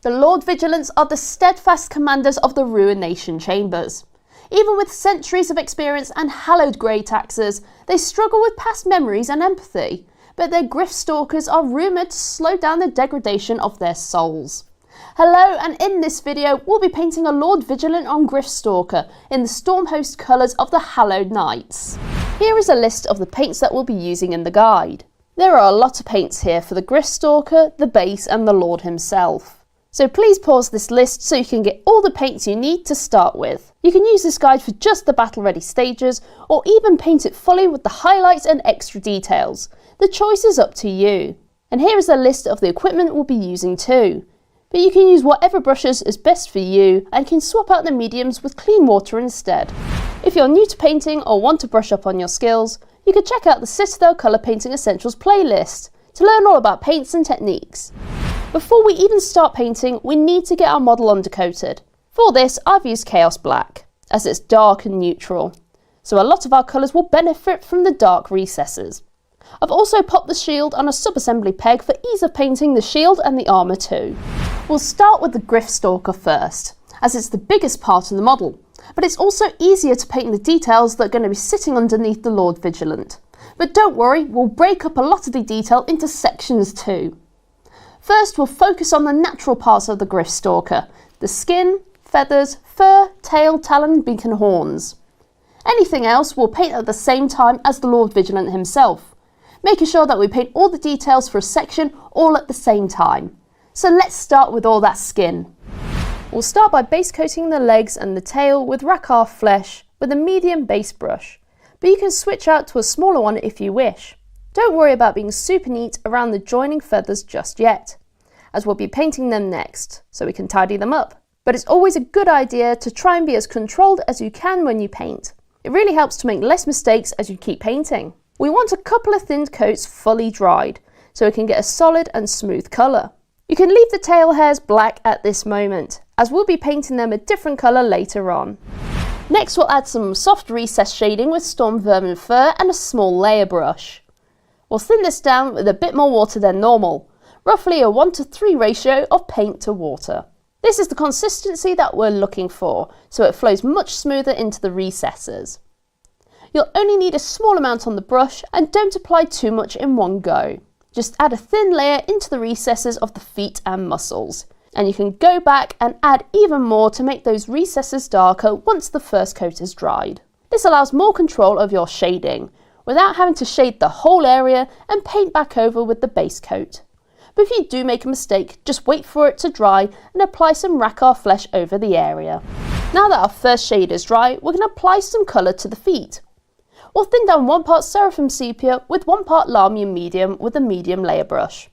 The Lord Vigilants are the steadfast commanders of the Ruination Chambers. Even with centuries of experience and hallowed grey taxers, they struggle with past memories and empathy, but their griff stalkers are rumoured to slow down the degradation of their souls. Hello, and in this video we'll be painting a Lord Vigilant on Griff Stalker in the Stormhost colours of the Hallowed Knights. Here is a list of the paints that we'll be using in the guide. There are a lot of paints here for the Griff Stalker, the base and the Lord himself. So please pause this list so you can get all the paints you need to start with. You can use this guide for just the battle ready stages, or even paint it fully with the highlights and extra details. The choice is up to you. And here is a list of the equipment we'll be using too. But you can use whatever brushes is best for you and can swap out the mediums with clean water instead. If you're new to painting or want to brush up on your skills, you can check out the Citadel Colour Painting Essentials playlist to learn all about paints and techniques. Before we even start painting, we need to get our model undercoated. For this, I've used Chaos Black, as it's dark and neutral, so a lot of our colours will benefit from the dark recesses. I've also popped the shield on a sub-assembly peg for ease of painting the shield and the armour too. We'll start with the Griff Stalker first, as it's the biggest part of the model, but it's also easier to paint the details that are going to be sitting underneath the Lord Vigilant. But don't worry, we'll break up a lot of the detail into sections too. First, we'll focus on the natural parts of the Griff Stalker: the skin, feathers, fur, tail, talon, beak and horns. Anything else we'll paint at the same time as the Lord Vigilant himself, making sure that we paint all the details for a section all at the same time. So let's start with all that skin. We'll start by base coating the legs and the tail with Rakarth Flesh with a medium base brush, but you can switch out to a smaller one if you wish. Don't worry about being super neat around the joining feathers just yet, as we'll be painting them next, so we can tidy them up. But it's always a good idea to try and be as controlled as you can when you paint. It really helps to make less mistakes as you keep painting. We want a couple of thin coats fully dried, so we can get a solid and smooth colour. You can leave the tail hairs black at this moment, as we'll be painting them a different colour later on. Next we'll add some soft recess shading with Storm Vermin Fur and a small layer brush. We'll thin this down with a bit more water than normal, roughly a 1:3 ratio of paint to water. This is the consistency that we're looking for, so it flows much smoother into the recesses. You'll only need a small amount on the brush and don't apply too much in one go. Just add a thin layer into the recesses of the feet and muscles, and you can go back and add even more to make those recesses darker once the first coat is dried. This allows more control of your shading, without having to shade the whole area and paint back over with the base coat. But if you do make a mistake, just wait for it to dry and apply some Rakarth Flesh over the area. Now that our first shade is dry, we're going to apply some colour to the feet. We'll thin down 1 part Seraphim Sepia with 1 part Lamia Medium with a medium layer brush.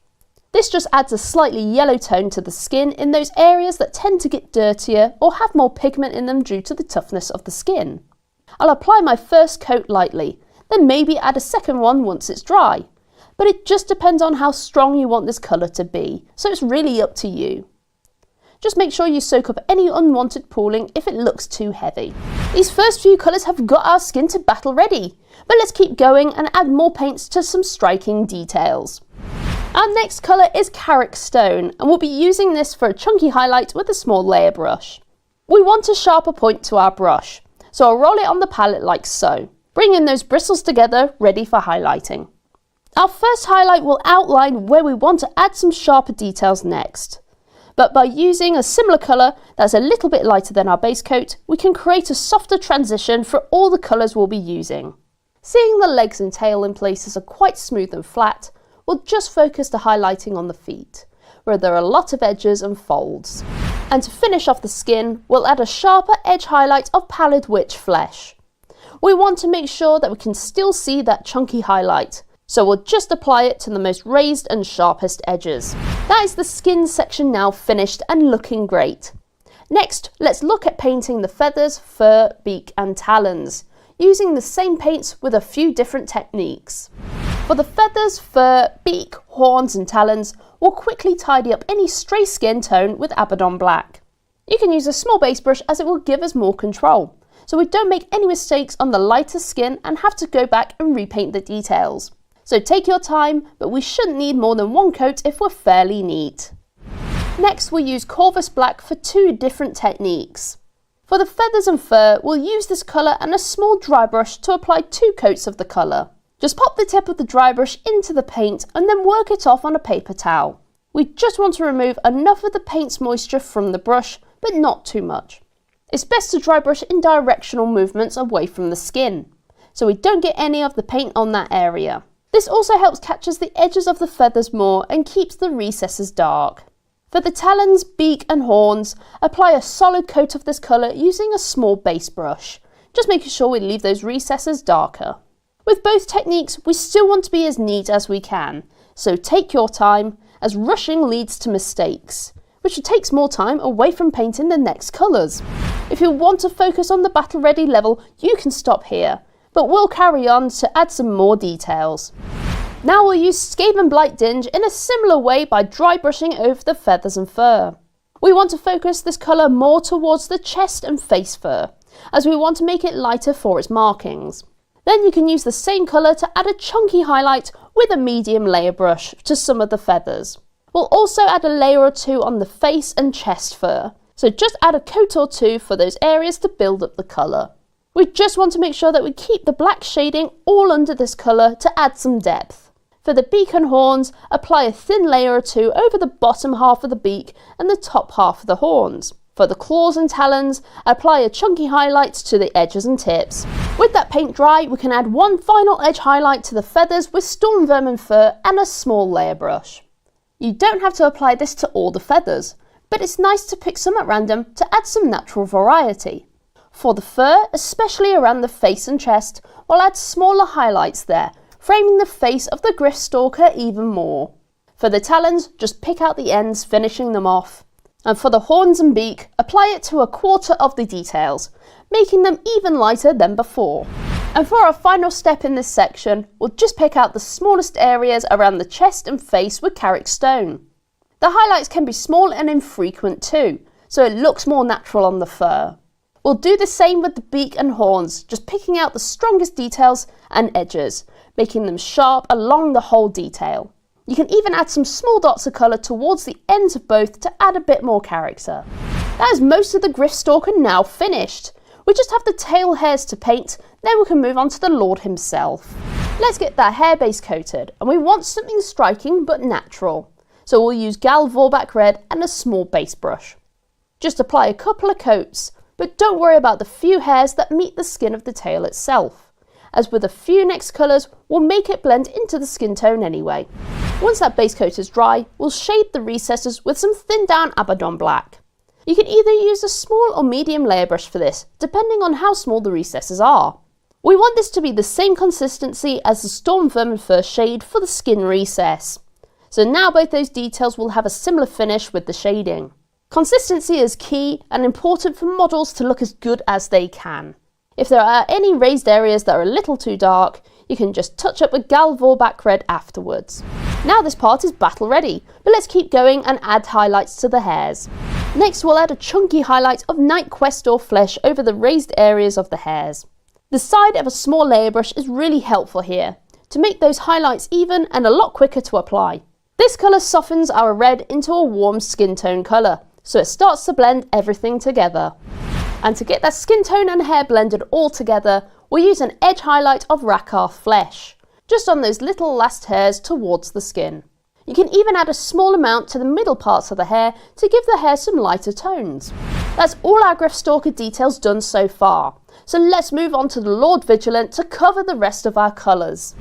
This just adds a slightly yellow tone to the skin in those areas that tend to get dirtier or have more pigment in them due to the toughness of the skin. I'll apply my first coat lightly, then maybe add a second one once it's dry. But it just depends on how strong you want this colour to be, so it's really up to you. Just make sure you soak up any unwanted pooling if it looks too heavy. These first few colours have got our skin to battle ready, but let's keep going and add more paints to some striking details. Our next colour is Carrick Stone, and we'll be using this for a chunky highlight with a small layer brush. We want a sharper point to our brush, so I'll roll it on the palette like so, bringing those bristles together ready for highlighting. Our first highlight will outline where we want to add some sharper details next. But by using a similar colour that's a little bit lighter than our base coat, we can create a softer transition for all the colours we'll be using. Seeing the legs and tail in places are quite smooth and flat, we'll just focus the highlighting on the feet, where there are a lot of edges and folds. And to finish off the skin, we'll add a sharper edge highlight of Pallid Witch Flesh. We want to make sure that we can still see that chunky highlight, so we'll just apply it to the most raised and sharpest edges. That is the skin section now finished and looking great. Next, let's look at painting the feathers, fur, beak and talons, using the same paints with a few different techniques. For the feathers, fur, beak, horns and talons, we'll quickly tidy up any stray skin tone with Abaddon Black. You can use a small base brush as it will give us more control, so we don't make any mistakes on the lighter skin and have to go back and repaint the details. So take your time, but we shouldn't need more than 1 coat if we're fairly neat. Next, we'll use Corvus Black for 2 different techniques. For the feathers and fur, we'll use this colour and a small dry brush to apply 2 coats of the colour. Just pop the tip of the dry brush into the paint and then work it off on a paper towel. We just want to remove enough of the paint's moisture from the brush, but not too much. It's best to dry brush in directional movements away from the skin, so we don't get any of the paint on that area. This also helps catches the edges of the feathers more and keeps the recesses dark. For the talons, beak and horns, apply a solid coat of this colour using a small base brush, just making sure we leave those recesses darker. With both techniques, we still want to be as neat as we can, so take your time, as rushing leads to mistakes, which takes more time away from painting the next colours. If you want to focus on the battle ready level, you can stop here, but we'll carry on to add some more details. Now we'll use Skaven Blight Dinge in a similar way by dry brushing over the feathers and fur. We want to focus this colour more towards the chest and face fur, as we want to make it lighter for its markings. Then you can use the same colour to add a chunky highlight with a medium layer brush to some of the feathers. We'll also add a layer or 2 on the face and chest fur, so just add a coat or 2 for those areas to build up the colour. We just want to make sure that we keep the black shading all under this colour to add some depth. For the beak and horns, apply a thin layer or 2 over the bottom half of the beak and the top half of the horns. For the claws and talons, apply a chunky highlight to the edges and tips. With that paint dry, we can add one final edge highlight to the feathers with storm vermin fur and a small layer brush. You don't have to apply this to all the feathers, but it's nice to pick some at random to add some natural variety. For the fur, especially around the face and chest, we'll add smaller highlights there, framing the face of the Gryffstalker even more. For the talons, just pick out the ends, finishing them off. And for the horns and beak, apply it to a quarter of the details, making them even lighter than before. And for our final step in this section, we'll just pick out the smallest areas around the chest and face with Carrick Stone. The highlights can be small and infrequent too, so it looks more natural on the fur. We'll do the same with the beak and horns, just picking out the strongest details and edges, making them sharp along the whole detail. You can even add some small dots of colour towards the ends of both to add a bit more character. That is most of the Gryffstalker now finished. We just have the tail hairs to paint, then we can move on to the Lord himself. Let's get that hair base coated, and we want something striking but natural. So we'll use Gal Vorbak Red and a small base brush. Just apply a couple of coats, but don't worry about the few hairs that meet the skin of the tail itself. As with a few next colours, we'll make it blend into the skin tone anyway. Once that base coat is dry, we'll shade the recesses with some thinned down Abaddon Black. You can either use a small or medium layer brush for this, depending on how small the recesses are. We want this to be the same consistency as the Storm Vermin Fur shade for the skin recess. So now both those details will have a similar finish with the shading. Consistency is key and important for models to look as good as they can. If there are any raised areas that are a little too dark, you can just touch up with Gal Vorbak Red afterwards. Now this part is battle ready, but let's keep going and add highlights to the hairs. Next we'll add a chunky highlight of Night Questor flesh over the raised areas of the hairs. The side of a small layer brush is really helpful here, to make those highlights even and a lot quicker to apply. This colour softens our red into a warm skin tone colour, so it starts to blend everything together. And to get that skin tone and hair blended all together, we'll use an edge highlight of Rakarth flesh, just on those little last hairs towards the skin. You can even add a small amount to the middle parts of the hair to give the hair some lighter tones. That's all our Gryffstalker details done so far, so let's move on to the Lord Vigilant to cover the rest of our colours.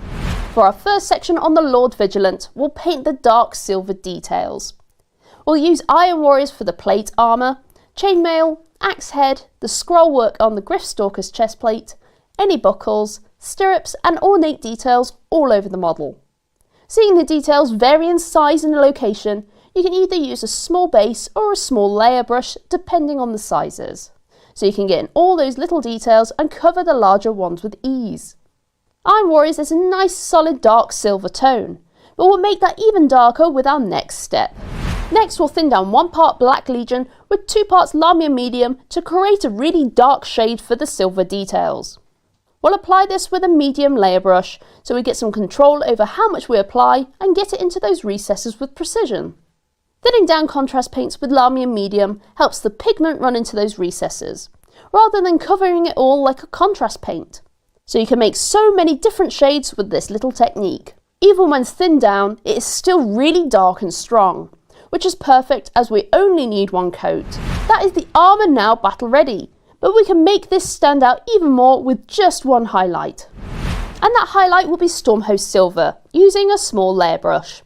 For our first section on the Lord Vigilant, we'll paint the dark silver details. We'll use Iron Warriors for the plate armour, chainmail, axe head, the scroll work on the Gryffstalker's chestplate, any buckles, stirrups and ornate details all over the model. Seeing the details vary in size and location, you can either use a small base or a small layer brush depending on the sizes. So you can get in all those little details and cover the larger ones with ease. Iron Warriors is a nice solid dark silver tone, but we'll make that even darker with our next step. Next we'll thin down 1 part Black Legion with 2 parts Lamia Medium to create a really dark shade for the silver details. We'll apply this with a medium layer brush so we get some control over how much we apply and get it into those recesses with precision. Thinning down contrast paints with Lamy and medium helps the pigment run into those recesses, rather than covering it all like a contrast paint. So you can make so many different shades with this little technique. Even when thinned down, it is still really dark and strong, which is perfect as we only need one coat. That is the armour now battle ready, but we can make this stand out even more with just one highlight. And that highlight will be Stormhost Silver, using a small layer brush.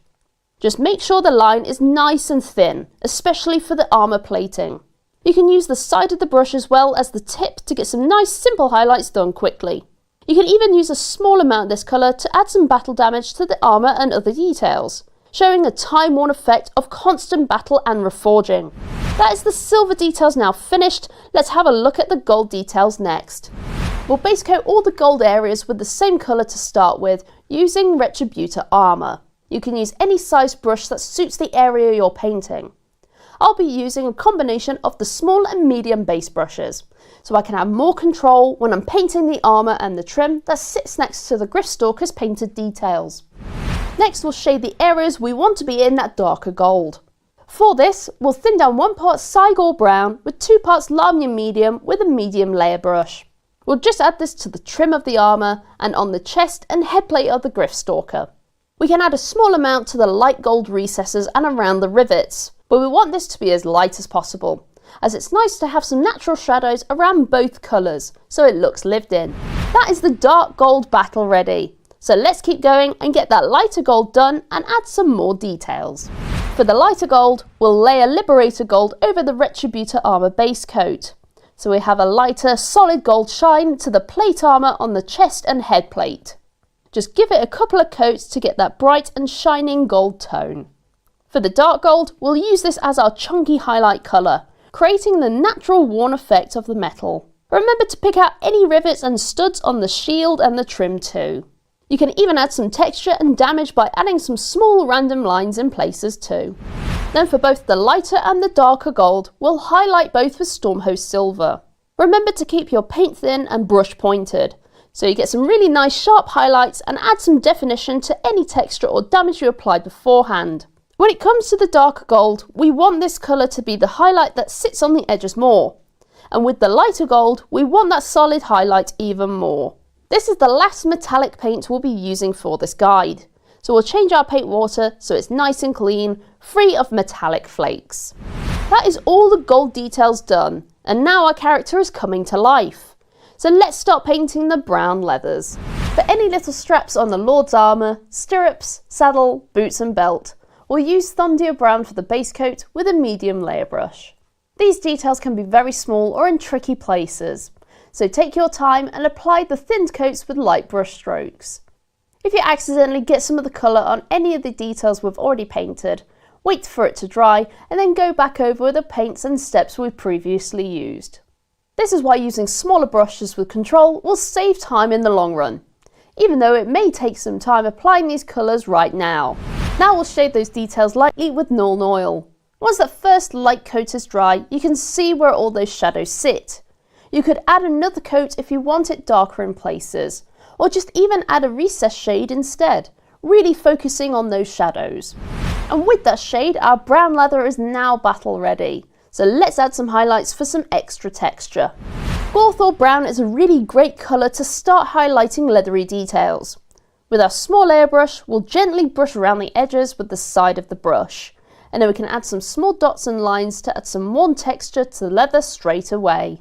Just make sure the line is nice and thin, especially for the armour plating. You can use the side of the brush as well as the tip to get some nice simple highlights done quickly. You can even use a small amount of this colour to add some battle damage to the armour and other details, showing a time-worn effect of constant battle and reforging. That is the silver details now finished. Let's have a look at the gold details next. We'll base coat all the gold areas with the same colour to start with, using Retributor armour. You can use any size brush that suits the area you're painting. I'll be using a combination of the small and medium base brushes, so I can have more control when I'm painting the armour and the trim that sits next to the Gryffstalker's painted details. Next, we'll shade the areas we want to be in that darker gold. For this, we'll thin down 1 part Cygor brown with 2 parts Lamy medium with a medium layer brush. We'll just add this to the trim of the armour and on the chest and headplate of the Gryffstalker. We can add a small amount to the light gold recesses and around the rivets, but we want this to be as light as possible, as it's nice to have some natural shadows around both colours, so it looks lived in. That is the dark gold battle ready. So let's keep going and get that lighter gold done and add some more details. For the lighter gold, we'll layer Liberator gold over the Retributor armour base coat. So we have a lighter solid gold shine to the plate armour on the chest and head plate. Just give it a couple of coats to get that bright and shining gold tone. For the dark gold, we'll use this as our chunky highlight colour, creating the natural worn effect of the metal. Remember to pick out any rivets and studs on the shield and the trim too. You can even add some texture and damage by adding some small random lines in places too. Then for both the lighter and the darker gold, we'll highlight both with Stormhost Silver. Remember to keep your paint thin and brush pointed, so you get some really nice sharp highlights and add some definition to any texture or damage you applied beforehand. When it comes to the darker gold, we want this colour to be the highlight that sits on the edges more. And with the lighter gold, we want that solid highlight even more. This is the last metallic paint we'll be using for this guide. So we'll change our paint water so it's nice and clean, free of metallic flakes. That is all the gold details done, and now our character is coming to life. So let's start painting the brown leathers. For any little straps on the Lord's armour, stirrups, saddle, boots and belt, we'll use Thondir Brown for the base coat with a medium layer brush. These details can be very small or in tricky places, so take your time and apply the thinned coats with light brush strokes. If you accidentally get some of the colour on any of the details we've already painted, wait for it to dry and then go back over the paints and steps we've previously used. This is why using smaller brushes with control will save time in the long run, even though it may take some time applying these colours right now. Now we'll shade those details lightly with Nuln Oil. Once that first light coat is dry, you can see where all those shadows sit. You could add another coat if you want it darker in places, or just even add a recess shade instead, really focusing on those shadows. And with that shade, our brown leather is now battle ready. So let's add some highlights for some extra texture. Gawthor Brown is a really great colour to start highlighting leathery details. With our small airbrush, we'll gently brush around the edges with the side of the brush, and then we can add some small dots and lines to add some worn texture to the leather straight away.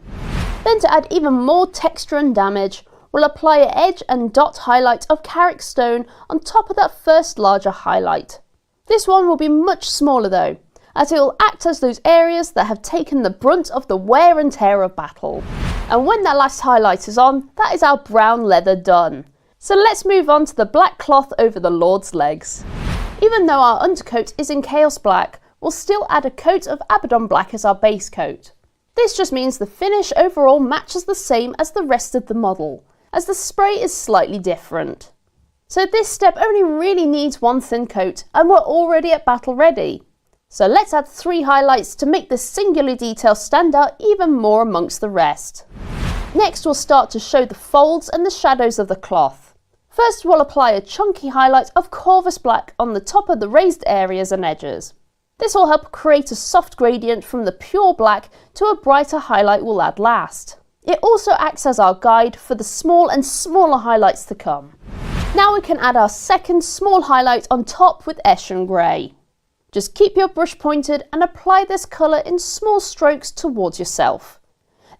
Then to add even more texture and damage, we'll apply an edge and dot highlight of Carrick Stone on top of that first larger highlight. This one will be much smaller though, as it will act as those areas that have taken the brunt of the wear and tear of battle. And when that last highlight is on, that is our brown leather done. So let's move on to the black cloth over the Lord's legs. Even though our undercoat is in Chaos Black, we'll still add a coat of Abaddon Black as our base coat. This just means the finish overall matches the same as the rest of the model, as the spray is slightly different. So this step only really needs one thin coat and we're already at battle ready. So let's add 3 highlights to make this singular detail stand out even more amongst the rest. Next we'll start to show the folds and the shadows of the cloth. First we'll apply a chunky highlight of Corvus Black on the top of the raised areas and edges. This will help create a soft gradient from the pure black to a brighter highlight we'll add last. It also acts as our guide for the small and smaller highlights to come. Now we can add our second small highlight on top with Eshin Grey. Just keep your brush pointed and apply this colour in small strokes towards yourself.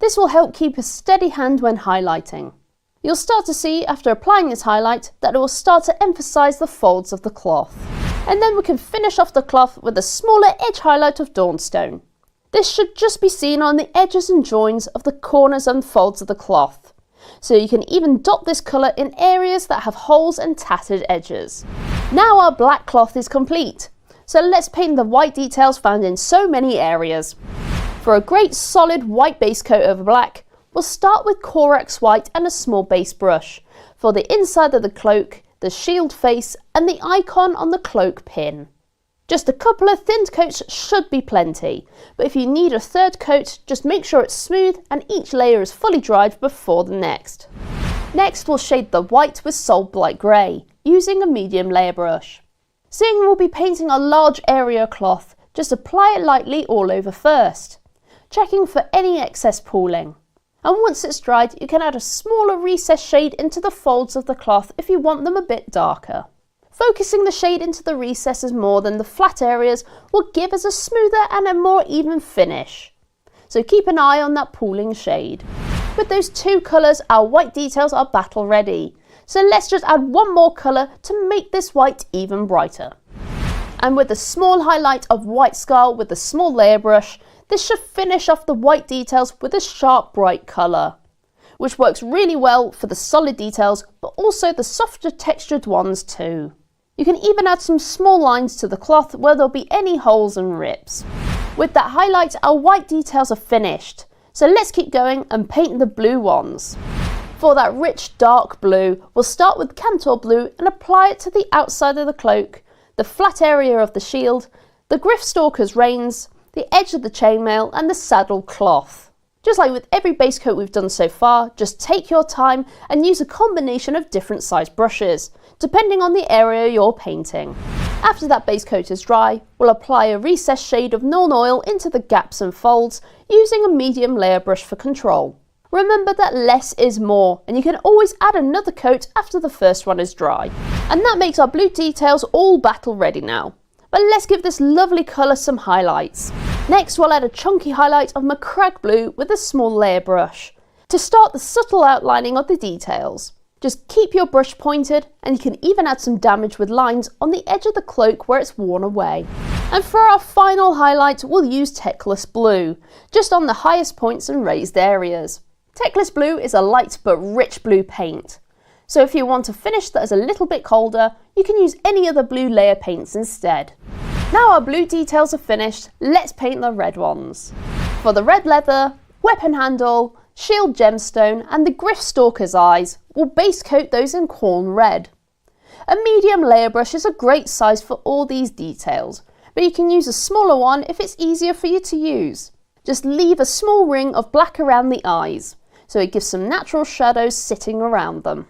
This will help keep a steady hand when highlighting. You'll start to see after applying this highlight that it will start to emphasise the folds of the cloth. And then we can finish off the cloth with a smaller edge highlight of Dawnstone. This should just be seen on the edges and joins of the corners and folds of the cloth. So you can even dot this colour in areas that have holes and tattered edges. Now our black cloth is complete. So let's paint the white details found in so many areas. For a great solid white base coat over black, we'll start with Corax White and a small base brush for the inside of the cloak, the shield face and the icon on the cloak pin. Just a couple of thin coats should be plenty, but if you need a third coat, just make sure it's smooth and each layer is fully dried before the next. Next we'll shade the white with Salt Blight Grey, using a medium layer brush. Seeing we'll be painting a large area cloth, just apply it lightly all over first, checking for any excess pooling. And once it's dried, you can add a smaller recessed shade into the folds of the cloth if you want them a bit darker. Focusing the shade into the recesses more than the flat areas will give us a smoother and a more even finish. So keep an eye on that pooling shade. With those two colours, our white details are battle ready. So let's just add one more colour to make this white even brighter. And with a small highlight of White Scar with a small layer brush, this should finish off the white details with a sharp bright colour, which works really well for the solid details but also the softer textured ones too. You can even add some small lines to the cloth where there'll be any holes and rips. With that highlight, our white details are finished, so let's keep going and paint the blue ones. For that rich dark blue, we'll start with Cantor Blue and apply it to the outside of the cloak, the flat area of the shield, the Gryffstalker's reins, the edge of the chainmail and the saddle cloth. Just like with every base coat we've done so far, just take your time and use a combination of different size brushes, depending on the area you're painting. After that base coat is dry, we'll apply a recessed shade of Nuln Oil into the gaps and folds using a medium layer brush for control. Remember that less is more, and you can always add another coat after the first one is dry. And that makes our blue details all battle ready now. But let's give this lovely colour some highlights. Next we'll add a chunky highlight of Macragge Blue with a small layer brush to start the subtle outlining of the details. Just keep your brush pointed and you can even add some damage with lines on the edge of the cloak where it's worn away. And for our final highlight we'll use Teclis Blue, just on the highest points and raised areas. Teclis Blue is a light but rich blue paint. So if you want a finish that is a little bit colder, you can use any other blue layer paints instead. Now our blue details are finished, let's paint the red ones. For the red leather, weapon handle, shield gemstone and the Gryffstalker's eyes, we'll base coat those in Khorne Red. A medium layer brush is a great size for all these details, but you can use a smaller one if it's easier for you to use. Just leave a small ring of black around the eyes, so it gives some natural shadows sitting around them.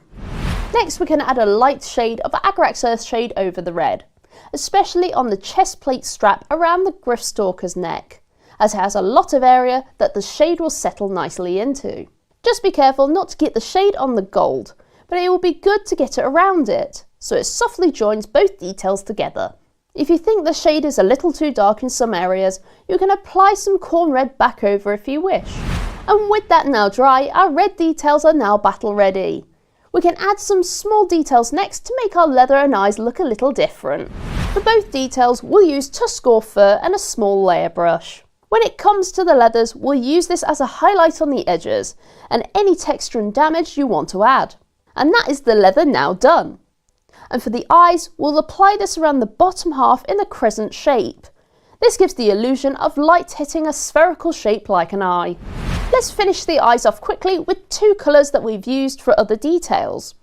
Next we can add a light shade of Agrax Earthshade over the red, especially on the chest plate strap around the Gryffstalker's neck, as it has a lot of area that the shade will settle nicely into. Just be careful not to get the shade on the gold, but it will be good to get it around it, so it softly joins both details together. If you think the shade is a little too dark in some areas, you can apply some Khorne Red back over if you wish. And with that now dry, our red details are now battle ready. We can add some small details next to make our leather and eyes look a little different. For both details, we'll use Tuskor Fur and a small layer brush. When it comes to the leathers, we'll use this as a highlight on the edges and any texture and damage you want to add. And that is the leather now done. And for the eyes, we'll apply this around the bottom half in the crescent shape. This gives the illusion of light hitting a spherical shape like an eye. Let's finish the eyes off quickly with two colours that we've used for other details.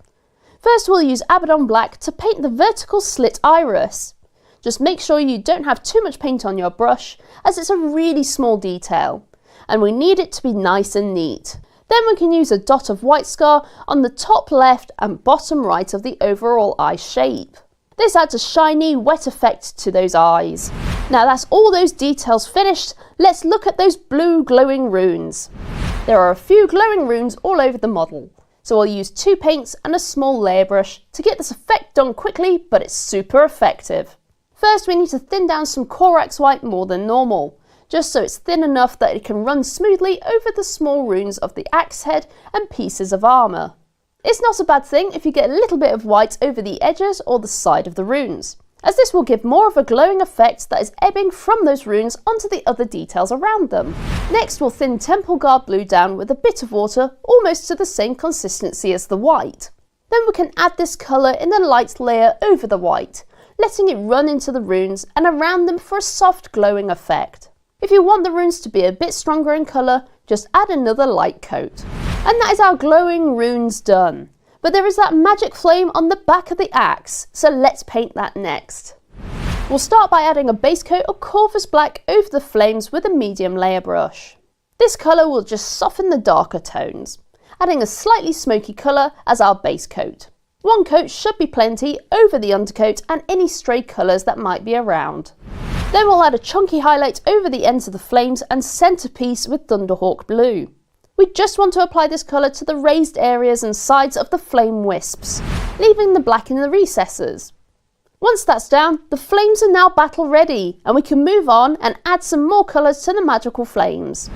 First we'll use Abaddon Black to paint the vertical slit iris. Just make sure you don't have too much paint on your brush, as it's a really small detail, and we need it to be nice and neat. Then we can use a dot of White Scar on the top left and bottom right of the overall eye shape. This adds a shiny, wet effect to those eyes. Now that's all those details finished, let's look at those blue glowing runes. There are a few glowing runes all over the model, so I'll use 2 paints and a small layer brush to get this effect done quickly, but it's super effective. First we need to thin down some Corax white more than normal, just so it's thin enough that it can run smoothly over the small runes of the axe head and pieces of armour. It's not a bad thing if you get a little bit of white over the edges or the side of the runes, as this will give more of a glowing effect that is ebbing from those runes onto the other details around them. Next we'll thin Temple Guard blue down with a bit of water, almost to the same consistency as the white. Then we can add this colour in a light layer over the white, letting it run into the runes and around them for a soft glowing effect. If you want the runes to be a bit stronger in colour, just add another light coat. And that is our glowing runes done. But there is that magic flame on the back of the axe, so let's paint that next. We'll start by adding a base coat of Corvus Black over the flames with a medium layer brush. This colour will just soften the darker tones, adding a slightly smoky colour as our base coat. 1 coat should be plenty over the undercoat and any stray colours that might be around. Then we'll add a chunky highlight over the ends of the flames and centrepiece with Thunderhawk blue. We just want to apply this colour to the raised areas and sides of the flame wisps, leaving the black in the recesses. Once that's down, the flames are now battle ready and we can move on and add some more colours to the magical flames.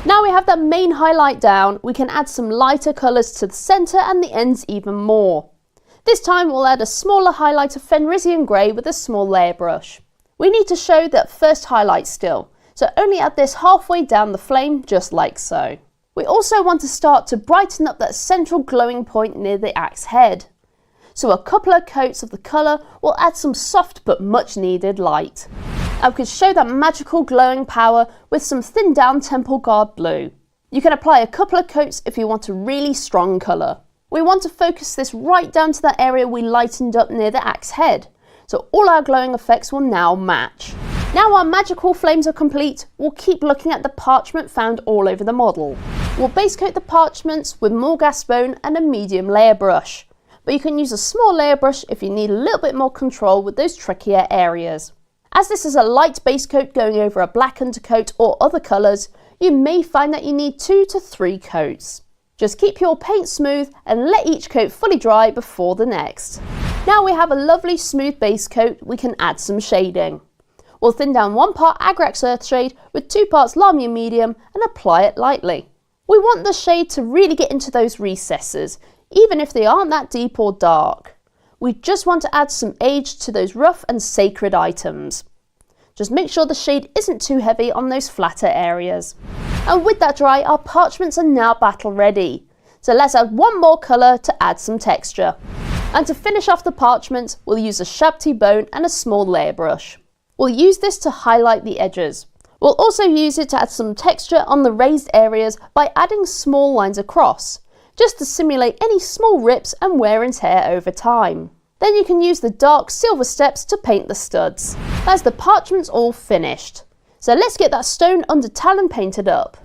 Now we have that main highlight down, we can add some lighter colours to the centre and the ends even more. This time we'll add a smaller highlight of Fenrisian Grey with a small layer brush. We need to show that first highlight still, so only add this halfway down the flame, just like so. We also want to start to brighten up that central glowing point near the axe head. So a couple of coats of the colour will add some soft but much needed light. And we can show that magical glowing power with some thinned down Temple Guard blue. You can apply a couple of coats if you want a really strong colour. We want to focus this right down to that area we lightened up near the axe head, so all our glowing effects will now match. Now our magical flames are complete, we'll keep looking at the parchment found all over the model. We'll base coat the parchments with Morghast bone and a medium layer brush, but you can use a small layer brush if you need a little bit more control with those trickier areas. As this is a light base coat going over a black undercoat or other colours, you may find that you need 2 to 3 coats. Just keep your paint smooth and let each coat fully dry before the next. Now we have a lovely smooth base coat, we can add some shading. We'll thin down 1 part Agrax Earthshade with 2 parts Lamia Medium and apply it lightly. We want the shade to really get into those recesses, even if they aren't that deep or dark. We just want to add some age to those rough and sacred items. Just make sure the shade isn't too heavy on those flatter areas. And with that dry, our parchments are now battle ready. So let's add 1 more colour to add some texture. And to finish off the parchment, we'll use a Shabti bone and a small layer brush. We'll use this to highlight the edges. We'll also use it to add some texture on the raised areas by adding small lines across, just to simulate any small rips and wear and tear over time. Then you can use the dark silver steps to paint the studs. That's the parchment's all finished. So let's get that stone under talon painted up.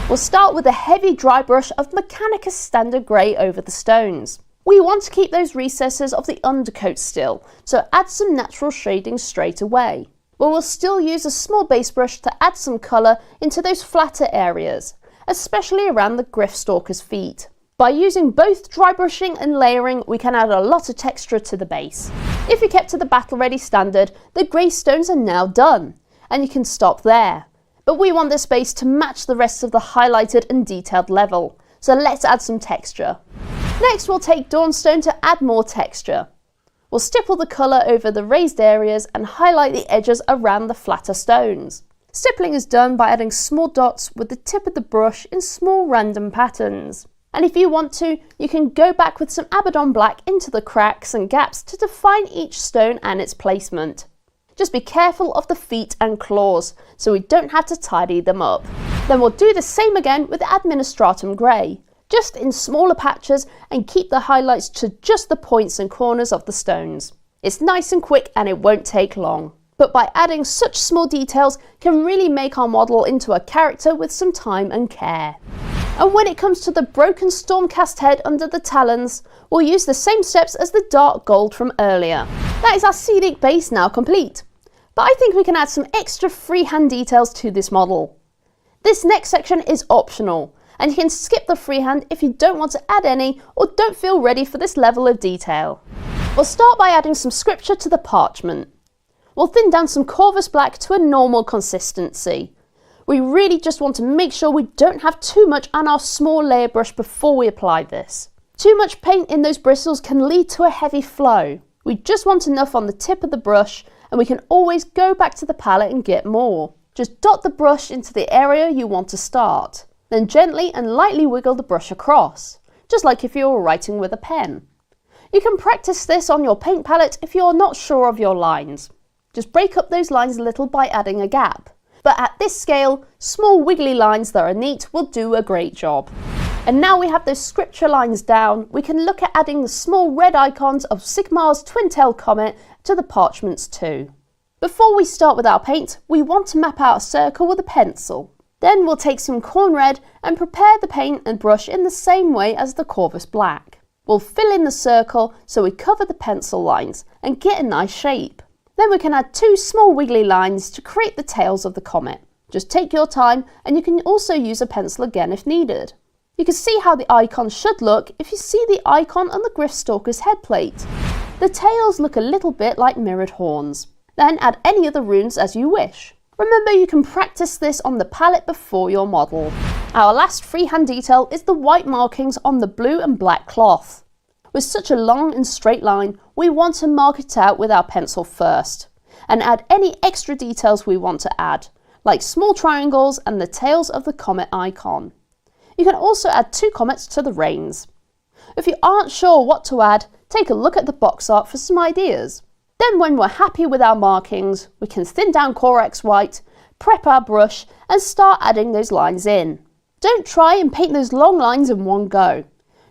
We'll start with a heavy dry brush of Mechanicus Standard Grey over the stones. We want to keep those recesses of the undercoat still, so add some natural shading straight away. But we'll still use a small base brush to add some colour into those flatter areas, especially around the Gryffstalker's feet. By using both dry brushing and layering, we can add a lot of texture to the base. If you kept to the battle ready standard, the grey stones are now done, and you can stop there. But we want this base to match the rest of the highlighted and detailed level, so let's add some texture. Next we'll take Dawnstone to add more texture. We'll stipple the colour over the raised areas and highlight the edges around the flatter stones. Stippling is done by adding small dots with the tip of the brush in small random patterns. And if you want to, you can go back with some Abaddon Black into the cracks and gaps to define each stone and its placement. Just be careful of the feet and claws, so we don't have to tidy them up. Then we'll do the same again with Administratum Grey, just in smaller patches, and keep the highlights to just the points and corners of the stones. It's nice and quick and it won't take long. But by adding such small details can really make our model into a character with some time and care. And when it comes to the broken Stormcast head under the talons, we'll use the same steps as the dark gold from earlier. That is our scenic base now complete. but I think we can add some extra freehand details to this model. This next section is optional, and you can skip the freehand if you don't want to add any or don't feel ready for this level of detail. We'll start by adding some scripture to the parchment. We'll thin down some Corvus black to a normal consistency. We really just want to make sure we don't have too much on our small layer brush before we apply this. Too much paint in those bristles can lead to a heavy flow. We just want enough on the tip of the brush, and we can always go back to the palette and get more. Just dot the brush into the area you want to start, then gently and lightly wiggle the brush across, just like if you were writing with a pen. You can practice this on your paint palette if you're not sure of your lines. Just break up those lines a little by adding a gap. But at this scale, small wiggly lines that are neat will do a great job. And now we have those scripture lines down, we can look at adding the small red icons of Sigmar's twin-tailed comet to the parchments too. Before we start with our paint, we want to map out a circle with a pencil. Then we'll take some corn red and prepare the paint and brush in the same way as the Corvus black. We'll fill in the circle so we cover the pencil lines and get a nice shape. Then we can add two small wiggly lines to create the tails of the comet. Just take your time, and you can also use a pencil again if needed. You can see how the icon should look if you see the icon on the Griffstalker's headplate. The tails look a little bit like mirrored horns. Then add any other runes as you wish. Remember, you can practice this on the palette before your model. Our last freehand detail is the white markings on the blue and black cloth. With such a long and straight line, we want to mark it out with our pencil first, and add any extra details we want to add, like small triangles and the tails of the comet icon. You can also add two comets to the reins. If you aren't sure what to add, take a look at the box art for some ideas. Then when we're happy with our markings, we can thin down Corax white, prep our brush, and start adding those lines in. Don't try and paint those long lines in one go.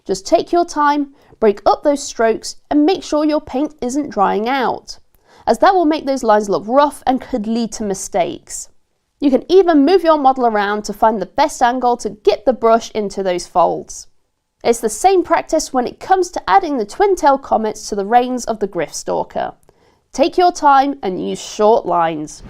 Just take your time, break up those strokes, and make sure your paint isn't drying out, as that will make those lines look rough and could lead to mistakes. You can even move your model around to find the best angle to get the brush into those folds. It's the same practice when it comes to adding the twin-tailed comets to the reins of the Griffstalker. Take your time and use short lines.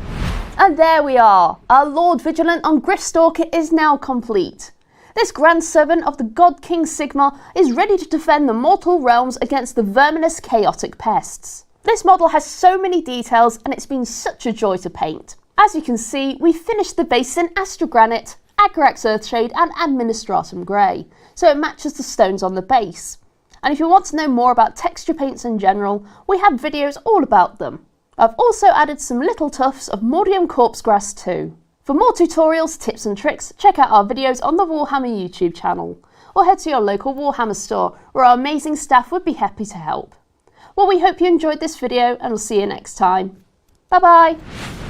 And there we are! Our Lord Vigilant on Griffstalker is now complete. This Grand Servant of the God King Sigmar is ready to defend the mortal realms against the verminous chaotic pests. This model has so many details, and it's been such a joy to paint. As you can see, we finished the base in Astrogranite, Agrax Earthshade and Administratum Grey, so it matches the stones on the base. And if you want to know more about texture paints in general, we have videos all about them. I've also added some little tufts of Mordium Corpse Grass too. For more tutorials, tips and tricks, check out our videos on the Warhammer YouTube channel, or head to your local Warhammer store where our amazing staff would be happy to help. Well, we hope you enjoyed this video, and we'll see you next time. Bye bye!